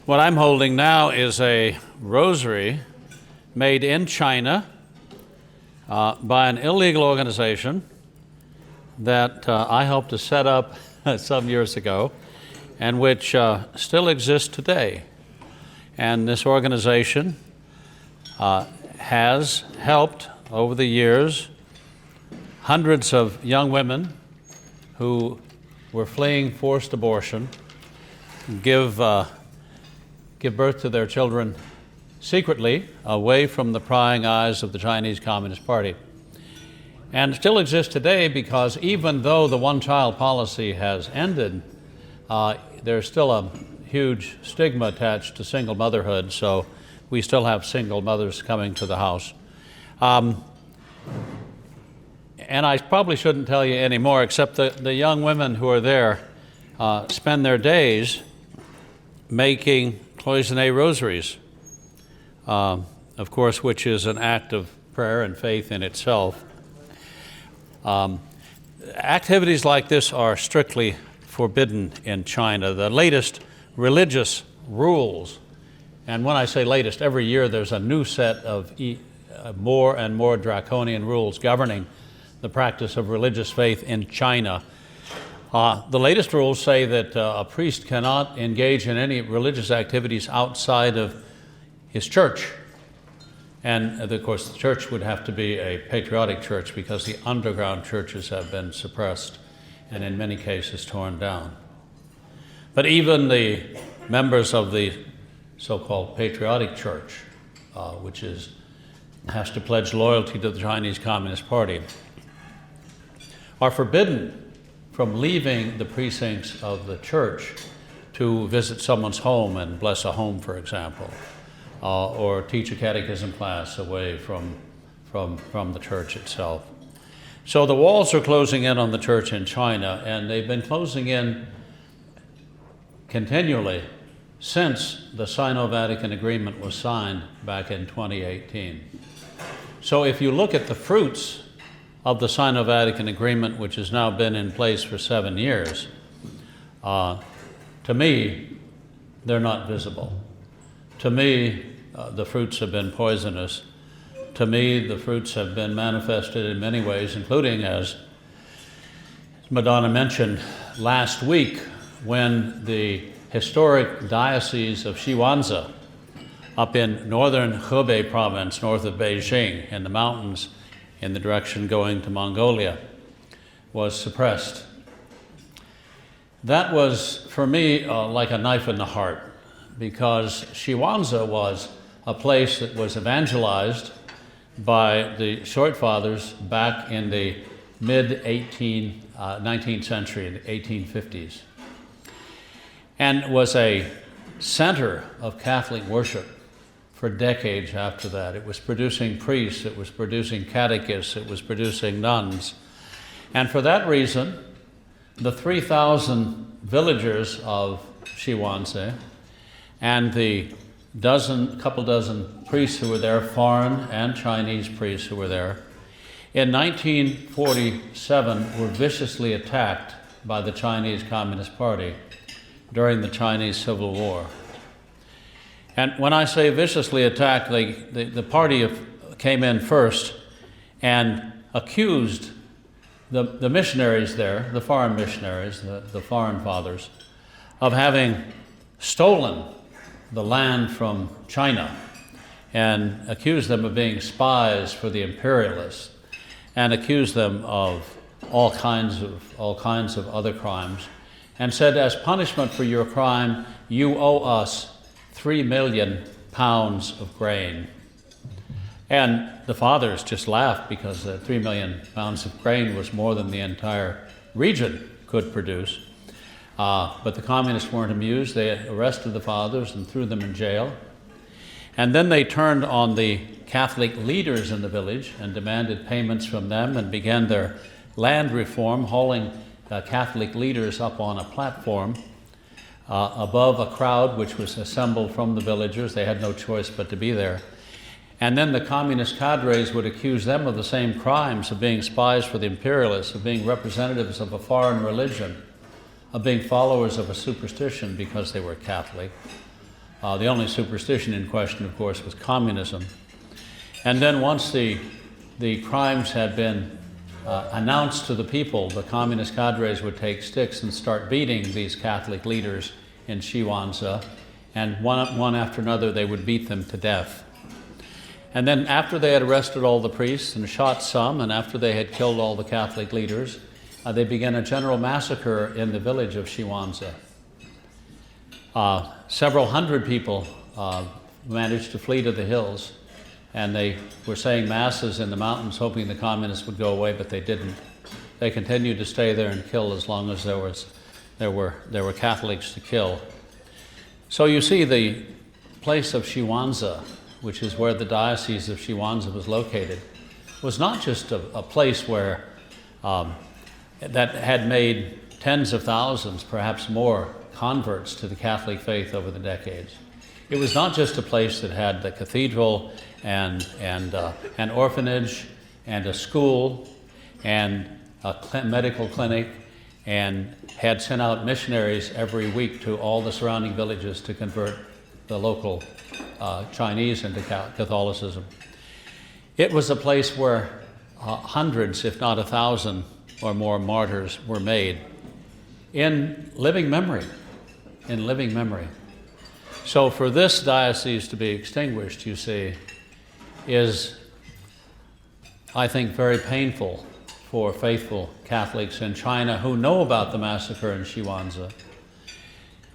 What I'm holding now is a rosary made in China by an illegal organization that I helped to set up some years ago and which still exists today. And this organization has helped over the years hundreds of young women who were fleeing forced abortion give birth to their children secretly, away from the prying eyes of the Chinese Communist Party. And still exists today because even though the one-child policy has ended, there's still a huge stigma attached to single motherhood, so we still have single mothers coming to the house. And I probably shouldn't tell you any more, except that the young women who are there spend their days making cloisonné rosaries, of course, which is an act of prayer and faith in itself. Activities like this are strictly forbidden in China. The latest religious rules, and when I say latest, every year there's a new set of more and more draconian rules governing the practice of religious faith in China. The latest rules say that a priest cannot engage in any religious activities outside of his church. And of course, the church would have to be a patriotic church because the underground churches have been suppressed and in many cases torn down. But even the members of the so-called patriotic church, which has to pledge loyalty to the Chinese Communist Party, are forbidden from leaving the precincts of the church to visit someone's home and bless a home, for example, or teach a catechism class away from the church itself. So the walls are closing in on the church in China, and they've been closing in continually since the Sino-Vatican agreement was signed back in 2018. So if you look at the fruits of the Sino-Vatican agreement, which has now been in place for 7 years, to me, they're not visible. To me, the fruits have been poisonous. To me, the fruits have been manifested in many ways, including, as Madonna mentioned, last week when the historic diocese of Shiwanzi up in northern Hebei province, north of Beijing, in the mountains in the direction going to Mongolia, was suppressed. That was, for me, like a knife in the heart, because Shiwanzi was a place that was evangelized by the Short Fathers back in the mid-19th century, in the 1850s, and was a center of Catholic worship for decades after that. It was producing priests, it was producing catechists, it was producing nuns. And for that reason, the 3,000 villagers of Shiwanzi and the couple dozen priests who were there, foreign and Chinese priests who were there, in 1947 were viciously attacked by the Chinese Communist Party during the Chinese Civil War. And when I say viciously attacked, the party came in first and accused the missionaries there, the foreign missionaries, the foreign fathers, of having stolen the land from China, and accused them of being spies for the imperialists, and accused them of all kinds of other crimes, and said, as punishment for your crime, you owe us 3 million pounds of grain. And the fathers just laughed because 3 million pounds of grain was more than the entire region could produce. But the communists weren't amused. They arrested the fathers and threw them in jail. And then they turned on the Catholic leaders in the village and demanded payments from them and began their land reform, hauling Catholic leaders up on a platform above a crowd which was assembled from the villagers. They had no choice but to be there. And then the communist cadres would accuse them of the same crimes, of being spies for the imperialists, of being representatives of a foreign religion, of being followers of a superstition because they were Catholic. The only superstition in question, of course, was communism. And then once the crimes had been announced to the people, the communist cadres would take sticks and start beating these Catholic leaders in Shiwanza, and one after another they would beat them to death. And then after they had arrested all the priests and shot some, and after they had killed all the Catholic leaders, they began a general massacre in the village of Shiwanza. Several hundred people managed to flee to the hills, and they were saying masses in the mountains hoping the communists would go away, but they didn't. They continued to stay there and kill as long as there were Catholics to kill. So you see, the place of Shiwanza, which is where the Diocese of Shiwanza was located, was not just a place where that had made tens of thousands, perhaps more, converts to the Catholic faith over the decades. It was not just a place that had the cathedral and an orphanage and a school and a medical clinic, and had sent out missionaries every week to all the surrounding villages to convert the local Chinese into Catholicism. It was a place where hundreds, if not 1,000 or more martyrs were made in living memory. So for this diocese to be extinguished, you see, is, I think, very painful for faithful Catholics in China who know about the massacre in Shiwanza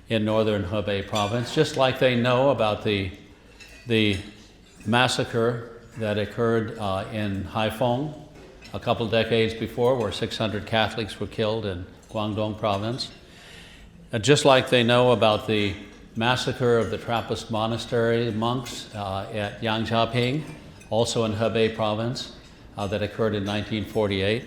in northern Hebei province, just like they know about the massacre that occurred in Haiphong a couple decades before, where 600 Catholics were killed in Guangdong province. Just like they know about the massacre of the Trappist monastery monks at Yangjiaping, also in Hebei province, that occurred in 1948.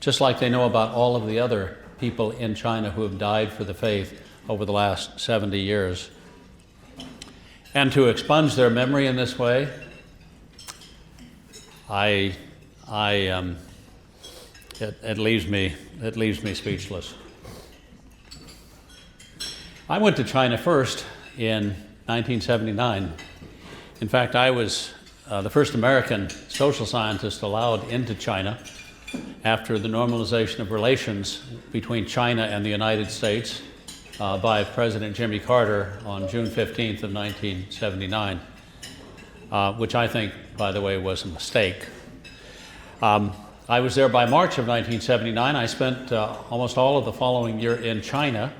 Just like they know about all of the other people in China who have died for the faith over the last 70 years. And to expunge their memory in this way, it leaves me speechless. I went to China first in 1979. In fact, I was the first American social scientist allowed into China after the normalization of relations between China and the United States by President Jimmy Carter on June 15th of 1979, which I think, by the way, was a mistake. I was there by March of 1979. I spent almost all of the following year in China.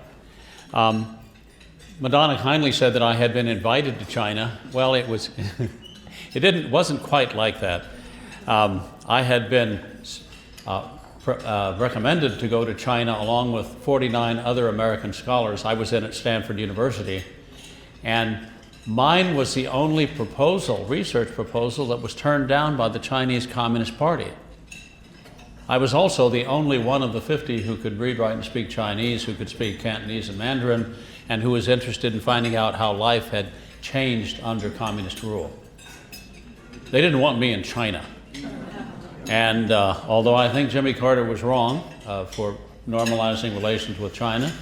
Madonna kindly said that I had been invited to China. Well, it wasn't quite like that. I had been recommended to go to China along with 49 other American scholars. I was in at Stanford University, and mine was the only research proposal that was turned down by the Chinese Communist Party. I was also the only one of the 50 who could read, write, and speak Chinese, who could speak Cantonese and Mandarin, and who was interested in finding out how life had changed under communist rule. They didn't want me in China. And although I think Jimmy Carter was wrong for normalizing relations with China,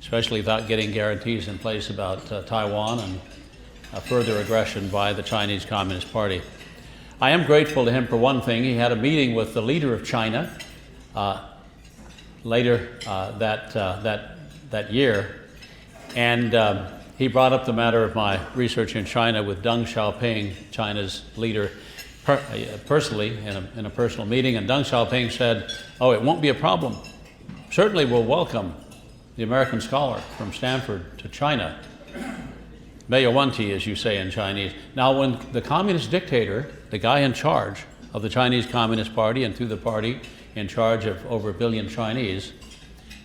especially without getting guarantees in place about Taiwan and further aggression by the Chinese Communist Party, I am grateful to him for one thing. He had a meeting with the leader of China later that year, and he brought up the matter of my research in China with Deng Xiaoping, China's leader, personally in a personal meeting, and Deng Xiaoping said, "Oh, it won't be a problem. Certainly we'll welcome the American scholar from Stanford to China. 没有问题, as you say in Chinese." Now, when the communist dictator, the guy in charge of the Chinese Communist Party and through the party in charge of over 1 billion Chinese,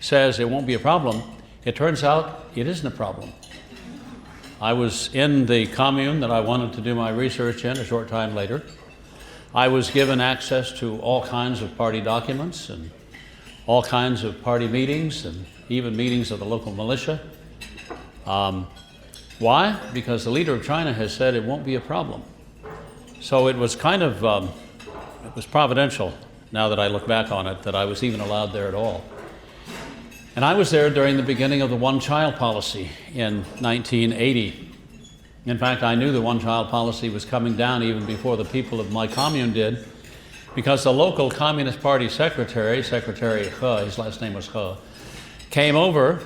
says it won't be a problem, it turns out it isn't a problem. I was in the commune that I wanted to do my research in a short time later. I was given access to all kinds of party documents and all kinds of party meetings and even meetings of the local militia. Why? Because the leader of China has said it won't be a problem. So it was kind of, it was providential, now that I look back on it, that I was even allowed there at all. And I was there during the beginning of the one-child policy in 1980. In fact, I knew the one-child policy was coming down even before the people of my commune did, because the local Communist Party secretary, Secretary He, his last name was He, came over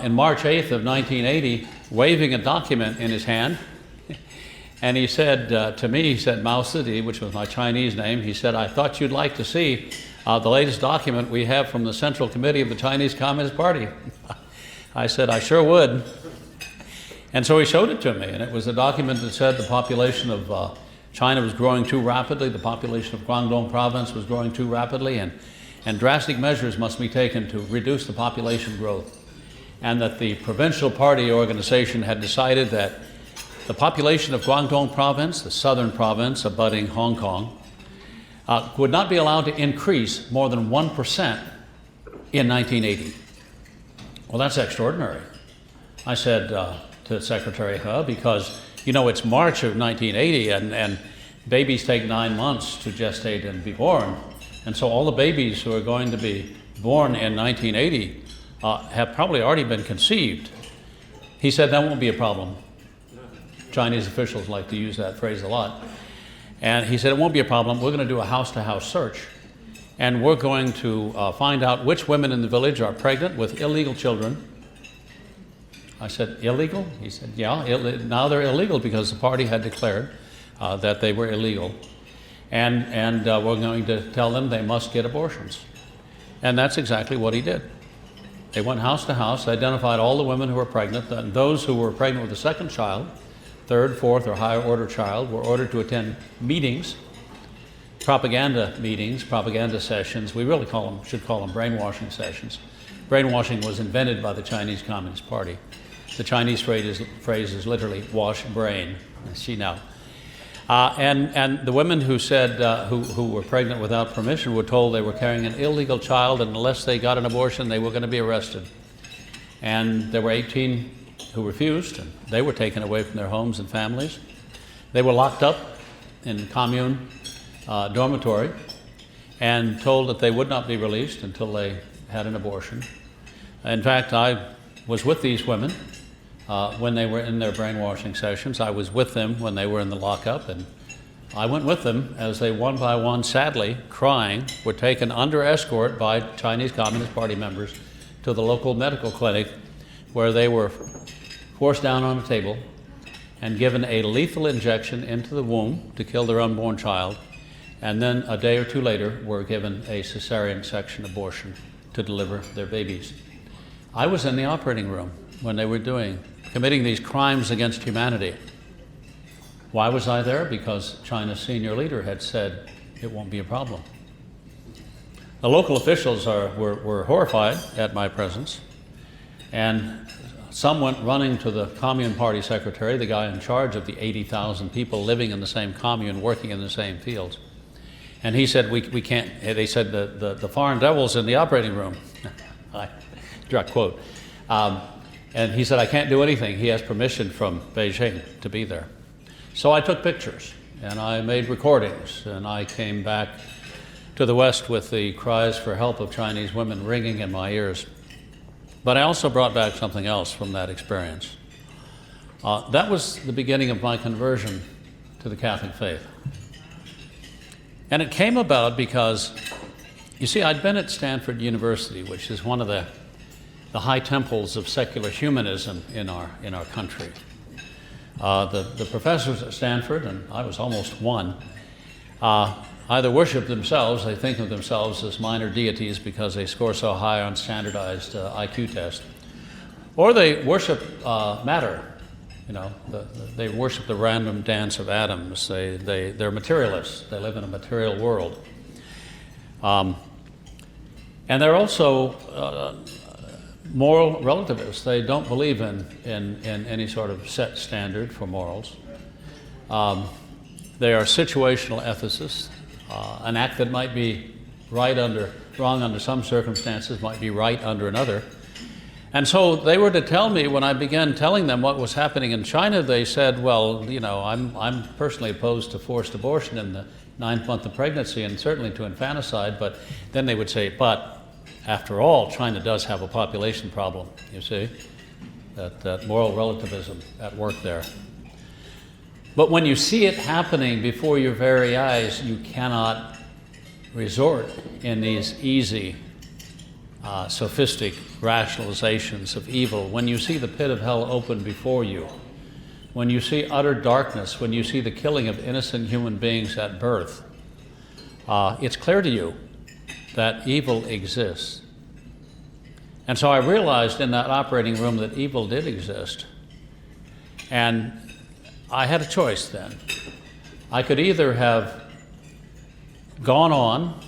in March 8th of 1980, waving a document in his hand. And he said to me, he said, Mao Zedong, which was my Chinese name, he said, I thought you'd like to see the latest document we have from the Central Committee of the Chinese Communist Party. I said, I sure would. And so he showed it to me, and it was a document that said the population of China was growing too rapidly, the population of Guangdong province was growing too rapidly, and drastic measures must be taken to reduce the population growth. And that the provincial party organization had decided that the population of Guangdong province, the southern province abutting Hong Kong, would not be allowed to increase more than 1% in 1980. Well, that's extraordinary. I said to Secretary He, because, you know, it's March of 1980 and babies take 9 months to gestate and be born. And so all the babies who are going to be born in 1980 have probably already been conceived. He said that won't be a problem. Chinese officials like to use that phrase a lot. And he said it won't be a problem. We're going to do a house-to-house search. And we're going to find out which women in the village are pregnant with illegal children. I said, illegal? He said, yeah, now they're illegal because the party had declared that they were illegal. And we're going to tell them they must get abortions. And that's exactly what he did. They went house to house, identified all the women who were pregnant, and those who were pregnant with a second child, third, fourth, or higher order child, were ordered to attend meetings, propaganda meetings, propaganda sessions. We really should call them brainwashing sessions. Brainwashing was invented by the Chinese Communist Party. The Chinese phrase is literally wash brain. See now. And the women who said who were pregnant without permission were told they were carrying an illegal child, and unless they got an abortion, they were going to be arrested. And there were 18 who refused, and they were taken away from their homes and families. They were locked up in commune dormitory and told that they would not be released until they had an abortion. In fact, I was with these women when they were in their brainwashing sessions. I was with them when they were in the lockup, and I went with them as they one by one, sadly, crying, were taken under escort by Chinese Communist Party members to the local medical clinic, where they were forced down on a table and given a lethal injection into the womb to kill their unborn child, and then a day or two later were given a cesarean section abortion to deliver their babies. I was in the operating room when they were committing these crimes against humanity. Why was I there? Because China's senior leader had said it won't be a problem. The local officials were horrified at my presence, and some went running to the Commune Party secretary, the guy in charge of the 80,000 people living in the same commune, working in the same fields. And he said, we can't, they said, the foreign devil's in the operating room. Direct quote. And he said, I can't do anything. He has permission from Beijing to be there. So I took pictures, and I made recordings, and I came back to the West with the cries for help of Chinese women ringing in my ears. But I also brought back something else from that experience. That was the beginning of my conversion to the Catholic faith. And it came about because, you see, I'd been at Stanford University, which is one of the high temples of secular humanism in our country. The professors at Stanford, and I was almost one, either worship themselves, they think of themselves as minor deities because they score so high on standardized IQ tests, or they worship matter. You know, they worship the random dance of atoms. They're materialists. They live in a material world. And they're also moral relativists. They don't believe in any sort of set standard for morals. They are situational ethicists. An act that might be wrong under some circumstances might be right under another. And so they were to tell me, when I began telling them what was happening in China, they said, well, you know, I'm personally opposed to forced abortion in the 9th month of pregnancy and certainly to infanticide, but then they would say, but after all, China does have a population problem, you see, that moral relativism at work there. But when you see it happening before your very eyes, you cannot resort in these easy, sophistic rationalizations of evil. When you see the pit of hell open before you, when you see utter darkness, when you see the killing of innocent human beings at birth, it's clear to you that evil exists. And so I realized in that operating room that evil did exist. And I had a choice then. I could either have gone on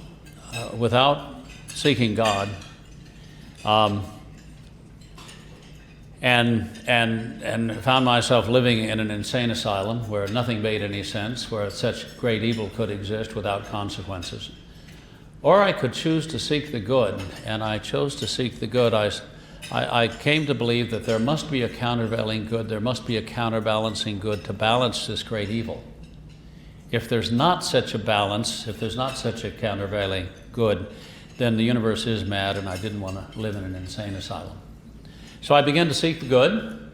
without seeking God, and found myself living in an insane asylum where nothing made any sense, where such great evil could exist without consequences. Or I could choose to seek the good, and I chose to seek the good. I came to believe that there must be a countervailing good, there must be a counterbalancing good to balance this great evil. If there's not such a balance, if there's not such a countervailing good, then the universe is mad, and I didn't want to live in an insane asylum. So I began to seek the good,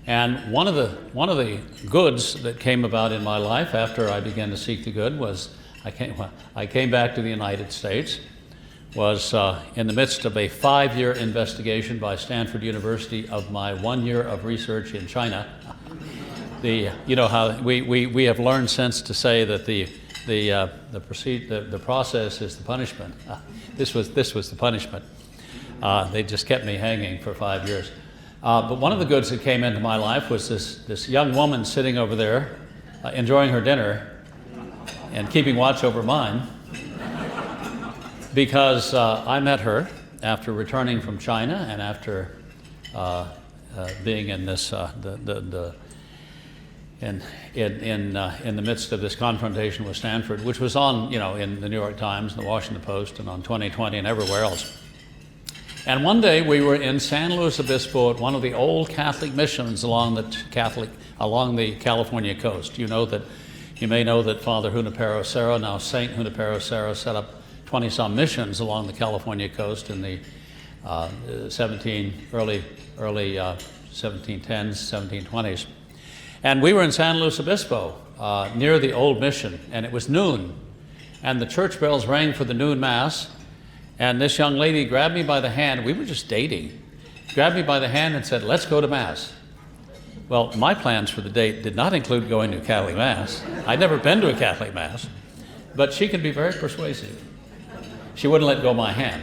and one of the goods that came about in my life after I began to seek the good was I came back to the United States, was in the midst of a 5-year investigation by Stanford University of my 1 year of research in China. You know how we have learned since to say that the process is the punishment. This was the punishment. They just kept me hanging for 5 years. But one of the goods that came into my life was this young woman sitting over there, enjoying her dinner and keeping watch over mine, because I met her after returning from China and after being in this in the midst of this confrontation with Stanford, which was on, in the New York Times and the Washington Post and on 2020 and everywhere else. And one day we were in San Luis Obispo at one of the old Catholic missions along the California coast. You may know that Father Junipero Serra, now Saint Junipero Serra, set up 20-some missions along the California coast in the early 1710s, 1720s. And we were in San Luis Obispo near the old mission, and it was noon, and the church bells rang for the noon mass, and this young lady grabbed me by the hand. We were just dating. Grabbed me by the hand and said, "Let's go to mass." Well, my plans for the date did not include going to a Catholic mass. I'd never been to a Catholic mass, but she could be very persuasive. She wouldn't let go of my hand.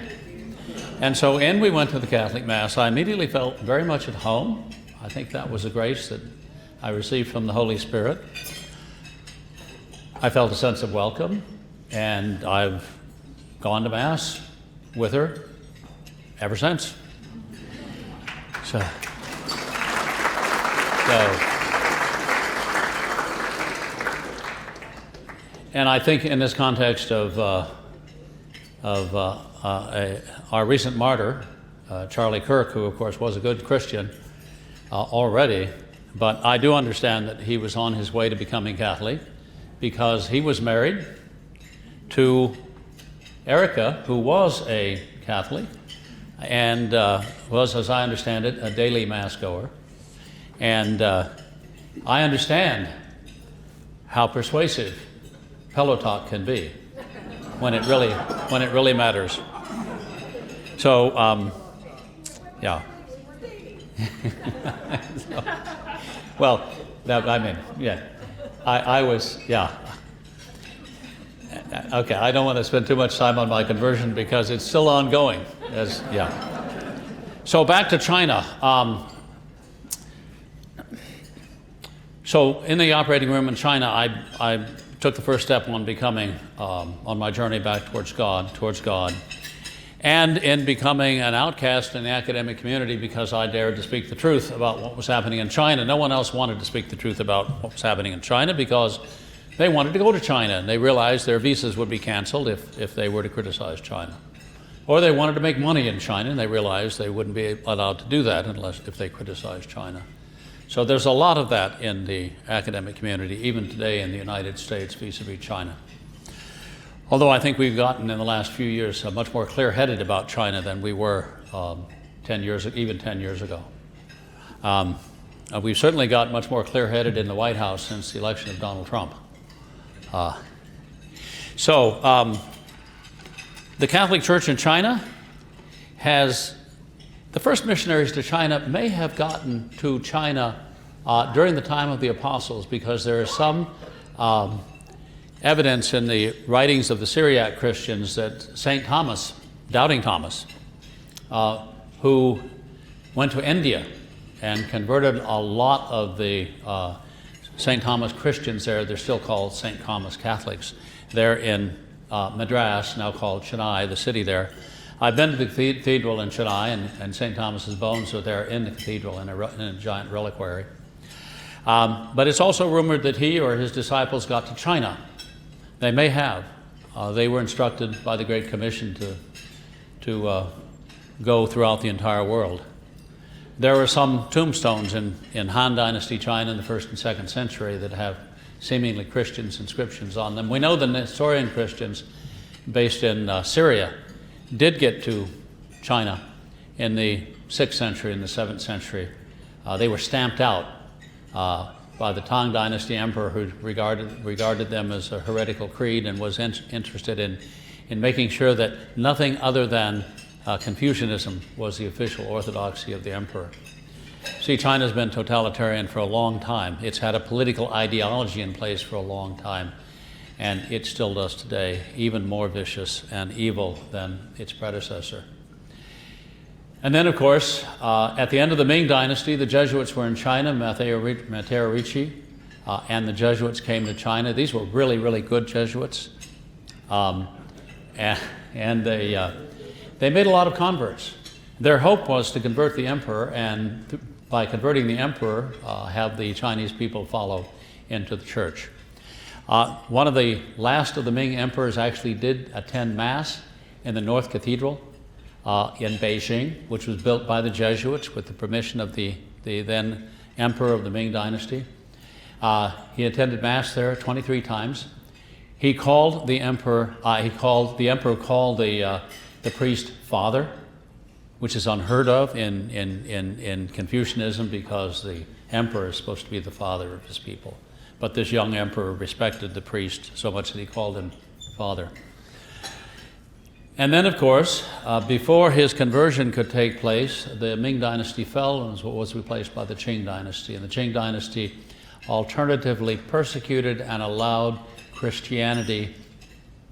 And so in we went to the Catholic mass. I immediately felt very much at home. I think that was a grace that I received from the Holy Spirit. I felt a sense of welcome, and I've gone to mass with her ever since. So and I think in this context of our recent martyr, Charlie Kirk, who of course was a good Christian already, but I do understand that he was on his way to becoming Catholic because he was married to Erica, who was a Catholic and was, as I understand it, a daily mass goer. And I understand how persuasive pillow talk can be when it really matters. So, yeah. Well, I was, yeah. Okay, I don't want to spend too much time on my conversion because it's still ongoing. So back to China. So in the operating room in China, I took the first step on becoming, on my journey back towards God, and in becoming an outcast in the academic community because I dared to speak the truth about what was happening in China. No one else wanted to speak the truth about what was happening in China because they wanted to go to China, and they realized their visas would be canceled if they were to criticize China. Or they wanted to make money in China, and they realized they wouldn't be allowed to do that if they criticized China. So there's a lot of that in the academic community, even today in the United States vis-a-vis China. Although I think we've gotten in the last few years much more clear-headed about China than we were 10 years ago. We've certainly got much more clear-headed in the White House since the election of Donald Trump. The Catholic Church in China the first missionaries to China may have gotten to China during the time of the apostles, because there is some evidence in the writings of the Syriac Christians that St. Thomas, Doubting Thomas, who went to India and converted a lot of the St. Thomas Christians there. They're still called St. Thomas Catholics. They're in Madras, now called Chennai, the city there. I've been to the cathedral in Chennai, and St. Thomas's bones are there in the cathedral in a giant reliquary. But it's also rumored that he or his disciples got to China. They may have. They were instructed by the Great Commission to go throughout the entire world. There are some tombstones in Han Dynasty China in the 1st and 2nd century that have seemingly Christian inscriptions on them. We know the Nestorian Christians based in Syria did get to China in the 6th century and the 7th century. They were stamped out by the Tang Dynasty emperor, who regarded them as a heretical creed and was interested in making sure that nothing other than Confucianism was the official orthodoxy of the emperor. See, China's been totalitarian for a long time. It's had a political ideology in place for a long time, and it still does today, even more vicious and evil than its predecessor. And then, of course, at the end of the Ming Dynasty, the Jesuits were in China. Matteo Ricci and the Jesuits came to China. These were really, really good Jesuits, and they made a lot of converts. Their hope was to convert the emperor, and by converting the emperor, have the Chinese people follow into the church. One of the last of the Ming emperors actually did attend Mass in the North Cathedral in Beijing, which was built by the Jesuits with the permission of the then emperor of the Ming Dynasty. He attended Mass there 23 times. He called the emperor called the priest father, which is unheard of in Confucianism, because the emperor is supposed to be the father of his people. But this young emperor respected the priest so much that he called him father. And then, of course, before his conversion could take place, the Ming Dynasty fell and was replaced by the Qing Dynasty. And the Qing Dynasty alternatively persecuted and allowed Christianity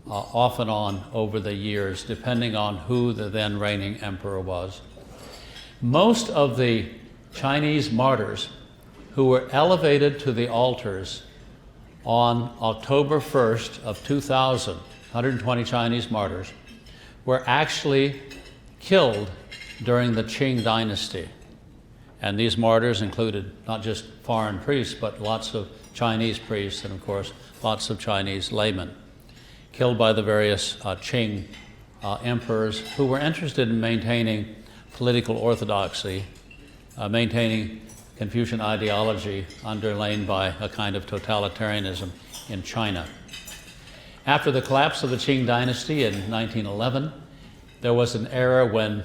off and on over the years, depending on who the then reigning emperor was. Most of the Chinese martyrs who were elevated to the altars on October 1st of 2000, 120 Chinese martyrs, were actually killed during the Qing Dynasty. And these martyrs included not just foreign priests, but lots of Chinese priests and, of course, lots of Chinese laymen, killed by the various Qing emperors who were interested in maintaining political orthodoxy, maintaining Confucian ideology underlain by a kind of totalitarianism in China. After the collapse of the Qing Dynasty in 1911, there was an era when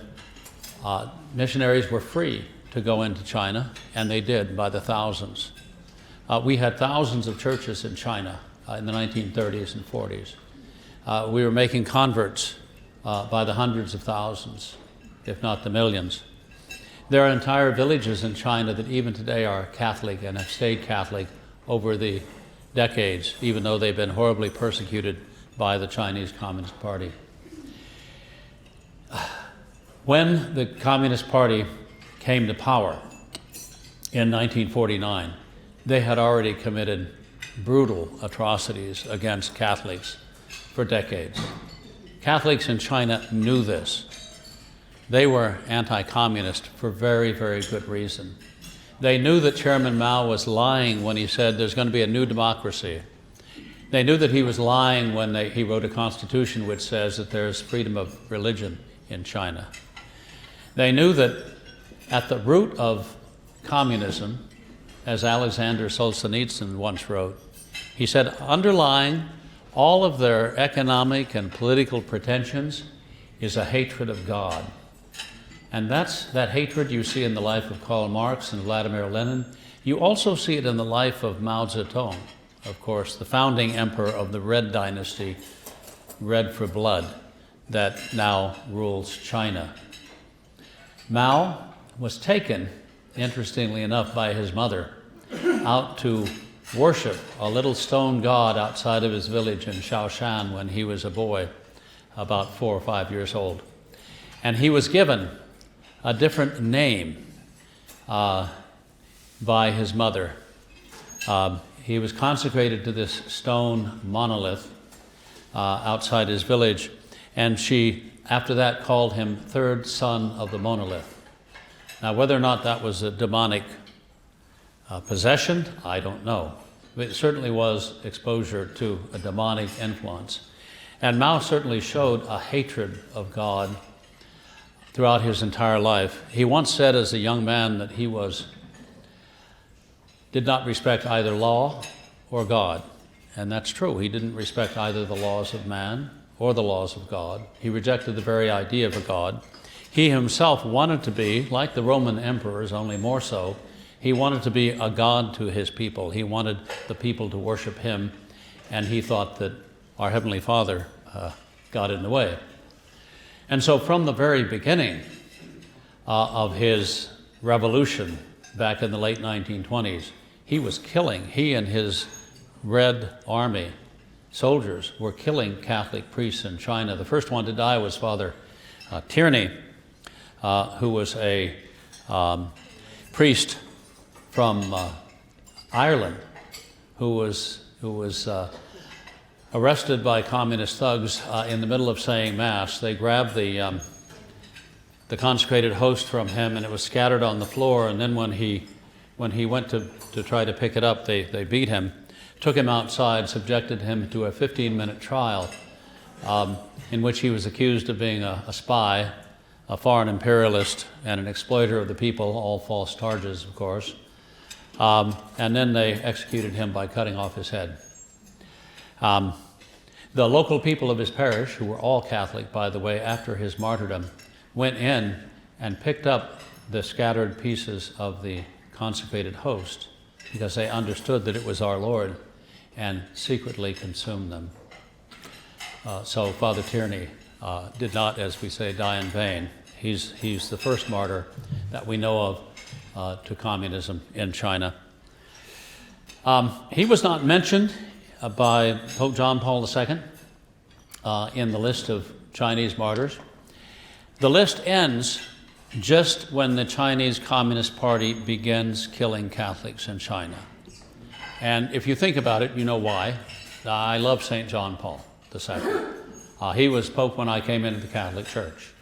missionaries were free to go into China, and they did by the thousands. We had thousands of churches in China in the 1930s and 40s. We were making converts by the hundreds of thousands, if not the millions. There are entire villages in China that even today are Catholic and have stayed Catholic over the decades, even though they've been horribly persecuted by the Chinese Communist Party. When the Communist Party came to power in 1949, they had already committed brutal atrocities against Catholics for decades. Catholics in China knew this. They were anti-communist for very, very good reason. They knew that Chairman Mao was lying when he said there's going to be a new democracy. They knew that he was lying when he wrote a constitution which says that there's freedom of religion in China. They knew that at the root of communism, as Alexander Solzhenitsyn once wrote, he said, underlying all of their economic and political pretensions is a hatred of God. And that hatred you see in the life of Karl Marx and Vladimir Lenin. You also see it in the life of Mao Zedong, of course, the founding emperor of the Red Dynasty, red for blood, that now rules China. Mao was taken, interestingly enough, by his mother out to worship a little stone god outside of his village in Shaoshan when he was a boy, about 4 or 5 years old. And he was given a different name by his mother. He was consecrated to this stone monolith outside his village, and she, after that, called him third son of the monolith. Now, whether or not that was a demonic possession, I don't know. It certainly was exposure to a demonic influence. And Mao certainly showed a hatred of God throughout his entire life. He once said as a young man that he did not respect either law or God. And that's true. He didn't respect either the laws of man or the laws of God. He rejected the very idea of a God. He himself wanted to be, like the Roman emperors, only more so, he wanted to be a god to his people. He wanted the people to worship him, and he thought that our Heavenly Father got in the way. And so from the very beginning of his revolution back in the late 1920s, he and his Red Army soldiers were killing Catholic priests in China. The first one to die was Father Tierney, who was a priest from Ireland, who was arrested by communist thugs in the middle of saying Mass. They grabbed the consecrated host from him, and it was scattered on the floor. And then when he went to try to pick it up, they beat him, took him outside, subjected him to a 15-minute trial in which he was accused of being a spy, a foreign imperialist, and an exploiter of the people, all false charges, of course. And then they executed him by cutting off his head. The local people of his parish, who were all Catholic, by the way, after his martyrdom, went in and picked up the scattered pieces of the consecrated host because they understood that it was our Lord, and secretly consumed them. So Father Tierney did not, as we say, die in vain. He's the first martyr that we know of to communism in China. He was not mentioned by Pope John Paul II in the list of Chinese martyrs. The list ends just when the Chinese Communist Party begins killing Catholics in China. And if you think about it, you know why. I love St. John Paul II. He was Pope when I came into the Catholic Church.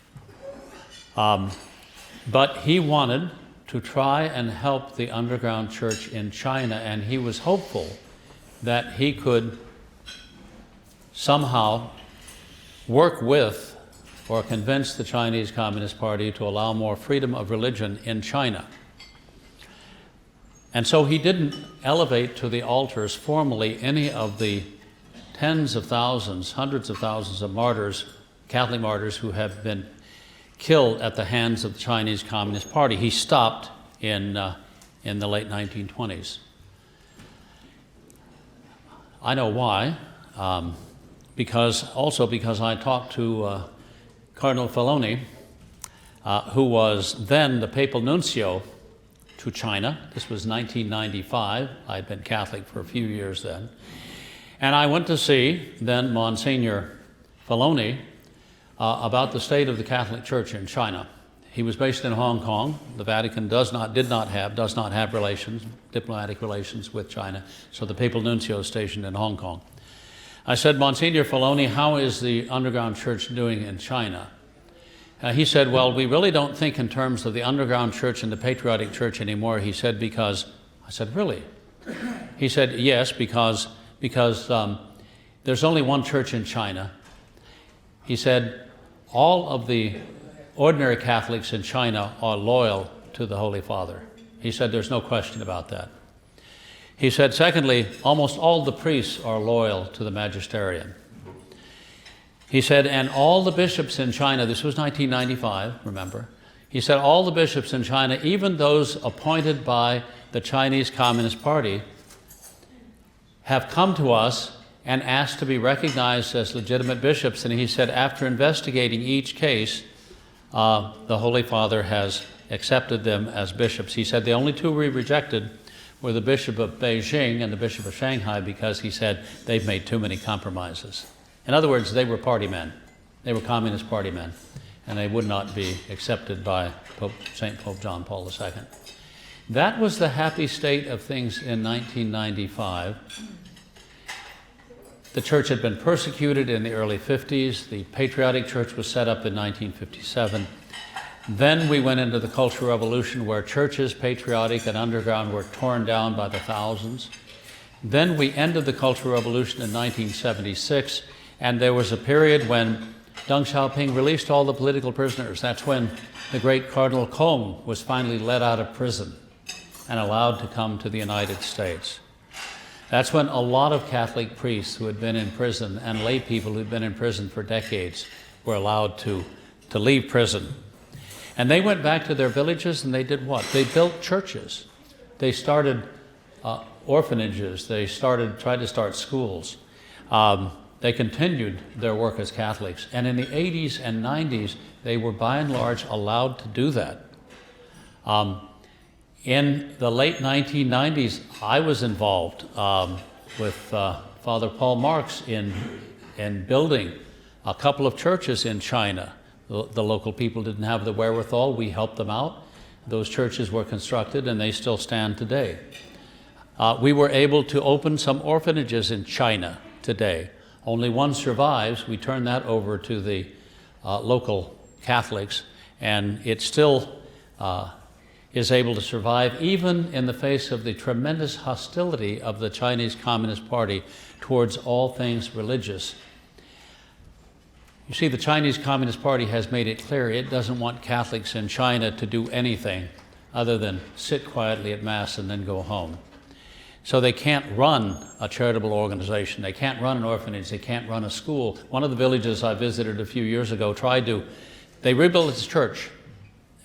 But he wanted to try and help the underground church in China, and he was hopeful that he could somehow work with or convince the Chinese Communist Party to allow more freedom of religion in China. And so he didn't elevate to the altars formally any of the tens of thousands, hundreds of thousands of martyrs, Catholic martyrs, who have been killed at the hands of the Chinese Communist Party. He stopped in the late 1920s. I know why, because I talked to Cardinal Filoni, who was then the papal nuncio to China. This was 1995. I'd been Catholic for a few years then. And I went to see then Monsignor Filoni about the state of the Catholic Church in China. He was based in Hong Kong. The Vatican does not have relations, diplomatic relations with China, so the papal nuncio is stationed in Hong Kong. I said, Monsignor Filoni, how is the underground church doing in China? He said, well, we really don't think in terms of the underground church and the patriotic church anymore. He said, because, I said, really? He said, yes, because there's only one church in China. He said, all of the ordinary Catholics in China are loyal to the Holy Father. He said, there's no question about that. He said, secondly, almost all the priests are loyal to the magisterium. He said, and all the bishops in China, this was 1995, remember, He said all the bishops in China, even those appointed by the Chinese Communist Party, have come to us and asked to be recognized as legitimate bishops. And he said after investigating each case, the Holy Father has accepted them as bishops. He said the only two we rejected were the Bishop of Beijing and the Bishop of Shanghai, because he said they've made too many compromises. In other words, they were party men. They were Communist Party men, and they would not be accepted by St. Pope John Paul II. That was the happy state of things in 1995. The church had been persecuted in the early 50s. The Patriotic Church was set up in 1957. Then we went into the Cultural Revolution, where churches, patriotic and underground, were torn down by the thousands. Then we ended the Cultural Revolution in 1976, and there was a period when Deng Xiaoping released all the political prisoners. That's when the great Cardinal Combe was finally let out of prison and allowed to come to the United States. That's when a lot of Catholic priests who had been in prison and lay people who had been in prison for decades were allowed to leave prison. And they went back to their villages, and they did what? They built churches. They started orphanages. They tried to start schools. They continued their work as Catholics. And in the 80s and 90s, they were by and large allowed to do that. In the late 1990s, I was involved with Father Paul Marx in building a couple of churches in China. The local people didn't have the wherewithal. We helped them out. Those churches were constructed, and they still stand today. We were able to open some orphanages in China today. Only one survives. We turned that over to the local Catholics, and it still is able to survive, even in the face of the tremendous hostility of the Chinese Communist Party towards all things religious. You see, the Chinese Communist Party has made it clear it doesn't want Catholics in China to do anything other than sit quietly at Mass and then go home. So they can't run a charitable organization. They can't run an orphanage. They can't run a school. One of the villages I visited a few years ago they rebuilt its church,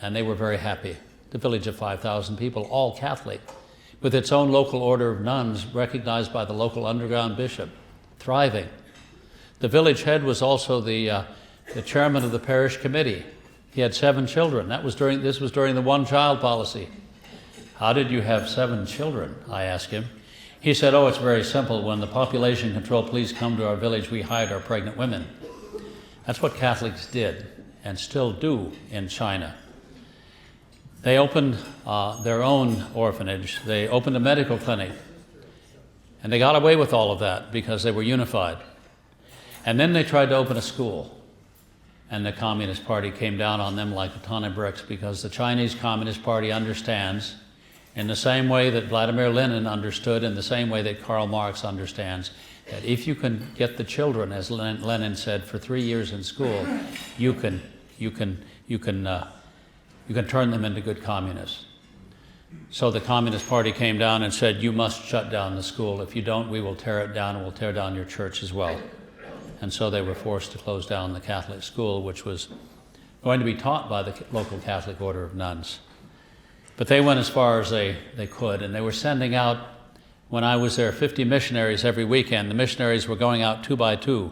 and they were very happy. The village of 5,000 people, all Catholic, with its own local order of nuns recognized by the local underground bishop, thriving. The village head was also the chairman of the parish committee. He had 7 children. This was during the one-child policy. How did you have 7 children? I asked him. He said, it's very simple. When the population control police come to our village, we hide our pregnant women. That's what Catholics did and still do in China. They opened their own orphanage. They opened a medical clinic. And they got away with all of that because they were unified. And then they tried to open a school. And the Communist Party came down on them like a ton of bricks, because the Chinese Communist Party understands, in the same way that Vladimir Lenin understood, in the same way that Karl Marx understands, that if you can get the children, as Lenin said, for 3 years in school, you can turn them into good communists. So the Communist Party came down and said, you must shut down the school. If you don't, we will tear it down, and we'll tear down your church as well. And so they were forced to close down the Catholic school, which was going to be taught by the local Catholic order of nuns. But they went as far as they could, and they were sending out, when I was there, 50 missionaries every weekend. The missionaries were going out 2 by 2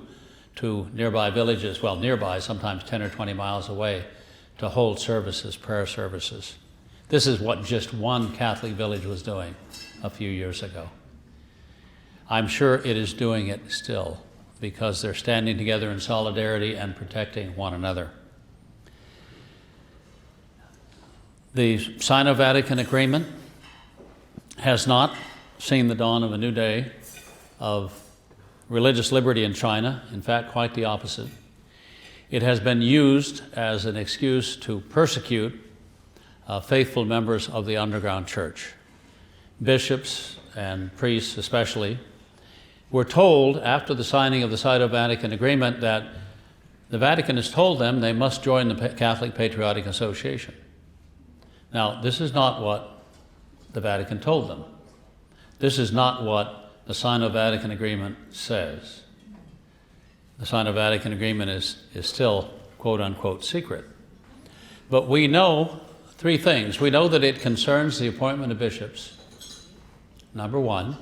to nearby villages, nearby, sometimes 10 or 20 miles away, to hold services, prayer services. This is what just one Catholic village was doing a few years ago. I'm sure it is doing it still, because they're standing together in solidarity and protecting one another. The Sino-Vatican agreement has not seen the dawn of a new day of religious liberty in China. In fact, quite the opposite. It has been used as an excuse to persecute faithful members of the underground church. Bishops and priests especially were told after the signing of the Sino-Vatican agreement that the Vatican has told them they must join the Catholic Patriotic Association. Now, this is not what the Vatican told them. This is not what the Sino-Vatican agreement says. The Sino-Vatican agreement is still, quote-unquote, secret. But we know three things. We know that it concerns the appointment of bishops, number one,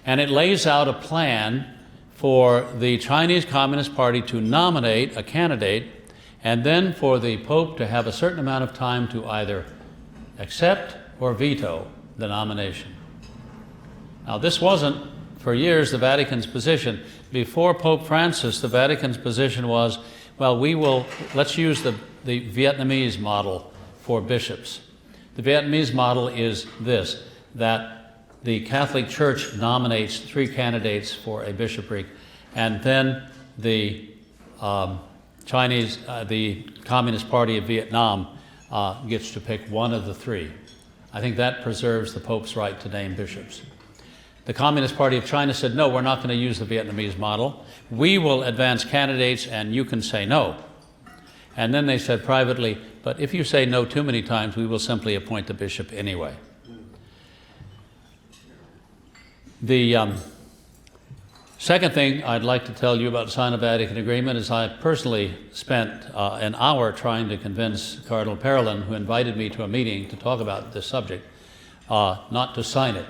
and it lays out a plan for the Chinese Communist Party to nominate a candidate and then for the Pope to have a certain amount of time to either accept or veto the nomination. Now, this wasn't, for years, the Vatican's position. Before Pope Francis, the Vatican's position was, well, let's use the Vietnamese model for bishops. The Vietnamese model is this, that the Catholic Church nominates 3 candidates for a bishopric, and then the the Communist Party of Vietnam gets to pick one of the 3. I think that preserves the Pope's right to name bishops. The Communist Party of China said, no, we're not going to use the Vietnamese model. We will advance candidates and you can say no. And then they said privately, but if you say no too many times, we will simply appoint the bishop anyway. The second thing I'd like to tell you about the Sino-Vatican agreement is I personally spent an hour trying to convince Cardinal Parolin, who invited me to a meeting to talk about this subject, not to sign it.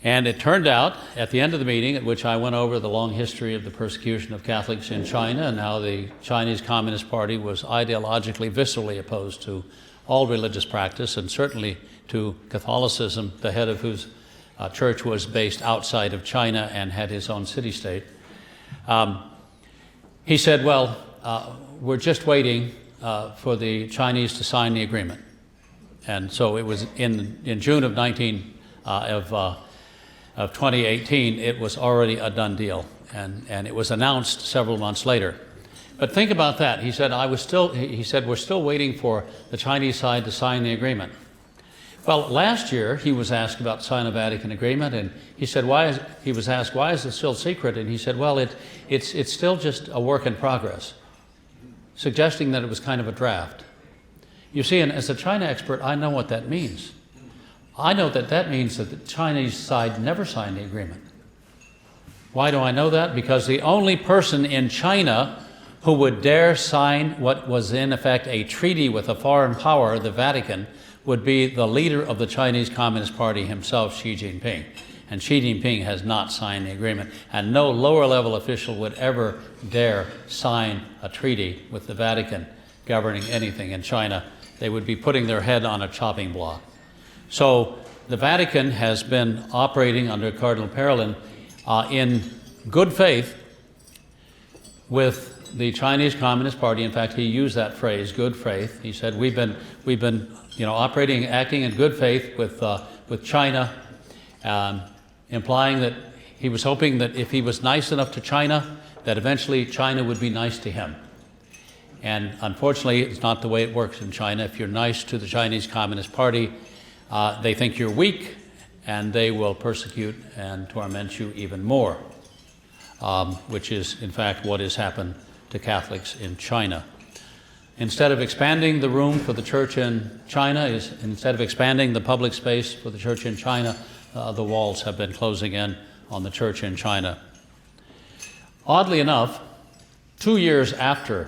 And it turned out, at the end of the meeting, at which I went over the long history of the persecution of Catholics in China and how the Chinese Communist Party was ideologically, viscerally opposed to all religious practice, and certainly to Catholicism, the head of whose church was based outside of China and had his own city-state. He said, well, we're just waiting for the Chinese to sign the agreement. And so it was in June of 2018, it was already a done deal, and it was announced several months later. But think about that. He said, we're still waiting for the Chinese side to sign the agreement. Well, last year he was asked about the Sino-Vatican agreement, and he said, he was asked, why is it still secret? And he said, well, it's still just a work in progress, suggesting that it was kind of a draft. You see, and as a China expert, I know what that means. I know that that means that the Chinese side never signed the agreement. Why do I know that? Because the only person in China who would dare sign what was in effect a treaty with a foreign power, the Vatican, would be the leader of the Chinese Communist Party himself, Xi Jinping. And Xi Jinping has not signed the agreement. And no lower level official would ever dare sign a treaty with the Vatican governing anything in China. They would be putting their head on a chopping block. So the Vatican has been operating under Cardinal Parolin in good faith with the Chinese Communist Party. In fact, he used that phrase, good faith. He said, we've been operating, acting in good faith with China, implying that he was hoping that if he was nice enough to China, that eventually China would be nice to him. And unfortunately, it's not the way it works in China. If you're nice to the Chinese Communist Party, they think you're weak, and they will persecute and torment you even more, which is, in fact, what has happened to Catholics in China. Instead of expanding the room for the church in China, instead of expanding the public space for the church in China, the walls have been closing in on the church in China. Oddly enough, 2 years after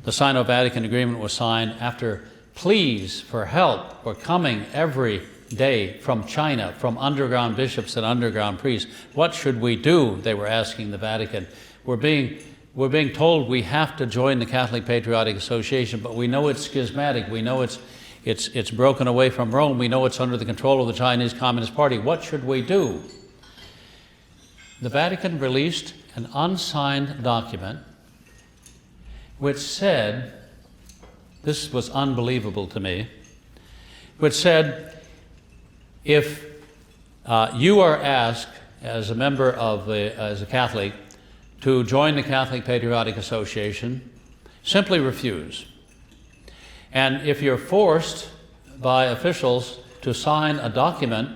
the Sino-Vatican agreement was signed, after pleas for help were coming every day from China, from underground bishops and underground priests, what should we do? They were asking the Vatican. We're being told we have to join the Catholic Patriotic Association, but we know it's schismatic. We know it's broken away from Rome. We know it's under the control of the Chinese Communist Party. What should we do? The Vatican released an unsigned document which said, this was unbelievable to me, which said, if you are asked as a member of as a Catholic to join the Catholic Patriotic Association, simply refuse. And if you're forced by officials to sign a document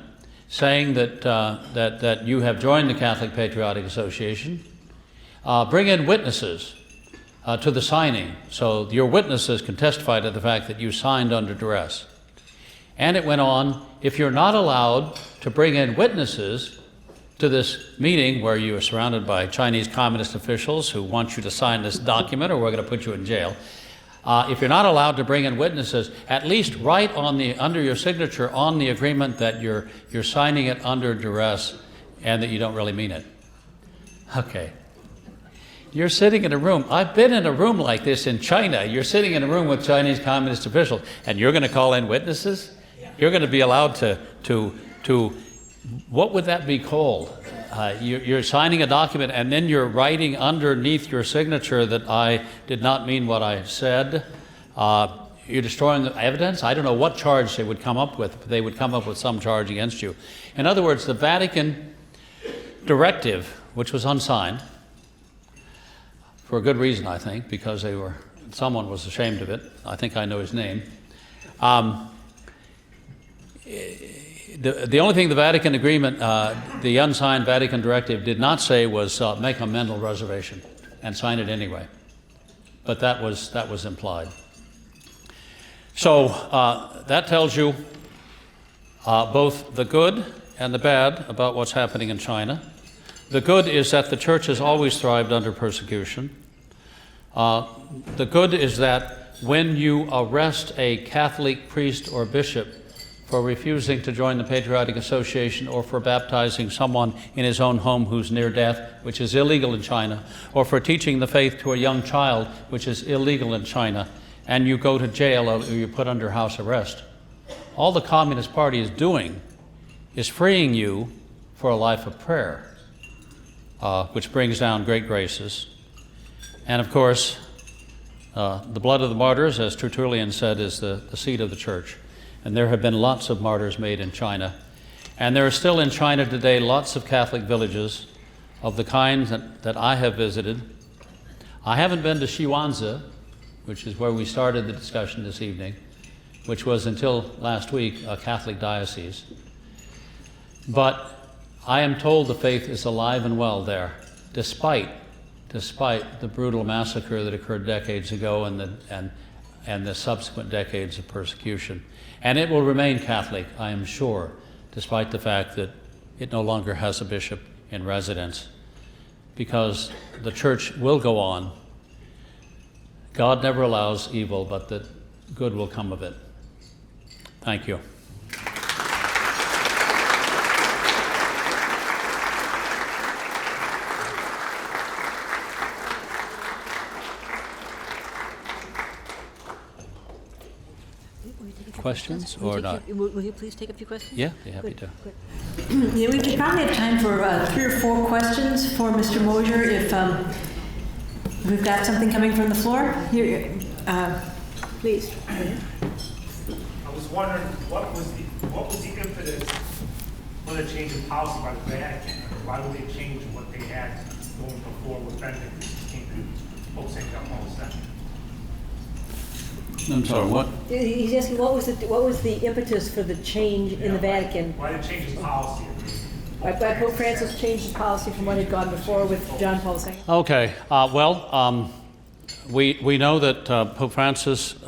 saying that you have joined the Catholic Patriotic Association, bring in witnesses to the signing, so your witnesses can testify to the fact that you signed under duress. And it went on, if you're not allowed to bring in witnesses to this meeting where you are surrounded by Chinese communist officials who want you to sign this document or we're going to put you in jail, If you're not allowed to bring in witnesses, at least write under your signature on the agreement that you're signing it under duress and that you don't really mean it. Okay. You're sitting in a room. I've been in a room like this in China. You're sitting in a room with Chinese communist officials, and you're going to call in witnesses? You're going to be allowed to what would that be called? You're signing a document, and then you're writing underneath your signature that I did not mean what I said. You're destroying the evidence. I don't know what charge they would come up with, but they would come up with some charge against you. In other words, the Vatican directive, which was unsigned, for a good reason, I think, because someone was ashamed of it. I think I know his name. The only thing the Vatican agreement, the unsigned Vatican directive did not say was make a mental reservation and sign it anyway. But that was implied. So that tells you both the good and the bad about what's happening in China. The good is that the church has always thrived under persecution. The good is that when you arrest a Catholic priest or bishop for refusing to join the Patriotic Association or for baptizing someone in his own home who's near death, which is illegal in China, or for teaching the faith to a young child, which is illegal in China, and you go to jail or you're put under house arrest, all the Communist Party is doing is freeing you for a life of prayer, which brings down great graces. And of course, the blood of the martyrs, as Tertullian said, is the seed of the church. And there have been lots of martyrs made in China. And there are still in China today lots of Catholic villages of the kind that I have visited. I haven't been to Shiwanzi, which is where we started the discussion this evening, which was until last week a Catholic diocese. But I am told the faith is alive and well there, despite the brutal massacre that occurred decades ago and the subsequent decades of persecution. And it will remain Catholic, I am sure, despite the fact that it no longer has a bishop in residence, because the church will go on. God never allows evil, but that good will come of it. Thank you. Questions or not? Will you please take a few questions? Yeah, be happy to. Yeah, we could probably have time for 3 or 4 questions for Mr. Mosher if we've got something coming from the floor. Here, please. I was wondering what was the impetus for the change of policy by the Vatican? Why would they change what they had going before with Benedict XVI and Pope St. John Paul II? I'm sorry, what? He's asking what was the impetus for the change in the Vatican? Why did it change his policy? Why Pope Francis changed his policy from what had gone before with John Paul II? Okay, we know that Pope Francis